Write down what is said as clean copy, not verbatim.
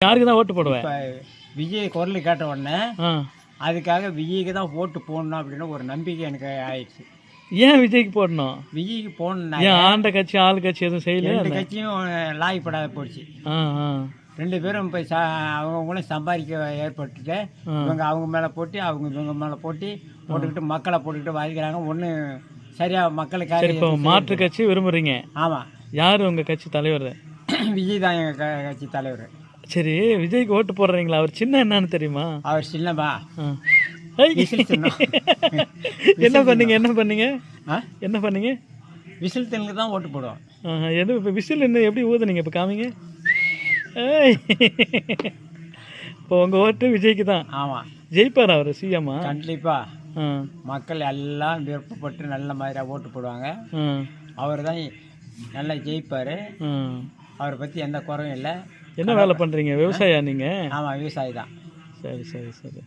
யாருக்கு தான் ஓட்டு போடுவேன்? இப்போ விஜய் குரல் கேட்ட உடனே அதுக்காக விஜய்க்கு தான் ஓட்டு போடணும் அப்படின்னு ஒரு நம்பிக்கை எனக்கு ஆயிடுச்சு. ஏன் விஜய்க்கு போடணும்? விஜய்க்கு போடணும்னா ஏன் ஆண்ட கட்சி ஆள் கட்சி எதுவும் செய்யல? ரெண்டு கட்சியும் லாய்ப்படாத போச்சு. ரெண்டு பேரும் இப்போ அவங்கவுங்களும் சம்பாதிக்க ஏற்பட்டுட்டு அவங்க மேலே போட்டு இவங்க மேலே போட்டுக்கிட்டு மக்களை போட்டுக்கிட்டு வாதிக்கிறாங்க. ஒன்று சரியாக மக்களுக்காக. இப்போ மாற்று கட்சி விரும்புகிறீங்க? ஆமாம். யார் உங்கள் கட்சி தலைவர்? விஜய் தான் எங்கள் கட்சி தலைவர். சரி, விஜய்க்கு ஓட்டு போடுறீங்களா? அவர் சின்ன என்னன்னு தெரியுமா? அவர் சின்னவா? என்ன பண்ணீங்க என்ன பண்ணீங்க? விசில் தெலுங்கு தான் ஓட்டு போடுவோம். எது இப்போ விசில் என்ன எப்படி ஊதுனீங்க? இப்போ காமிங்க. இப்போ உங்கள் ஓட்டு விஜய்க்கு தான். ஆமாம். ஜெயிப்பார் அவர் சிஎம்மா? கண்டிப்பாக. மக்கள் எல்லாம் விருப்பப்பட்டு நல்ல மாதிரியாக ஓட்டு போடுவாங்க. அவர் தான் நல்லா ஜெயிப்பார். அவரை பற்றி எந்த குறையும் இல்லை. என்ன வேலை பண்ணுறீங்க? விவசாயியா நீங்கள்? ஆமாம், விவசாயி தான். சரி சரி சரி.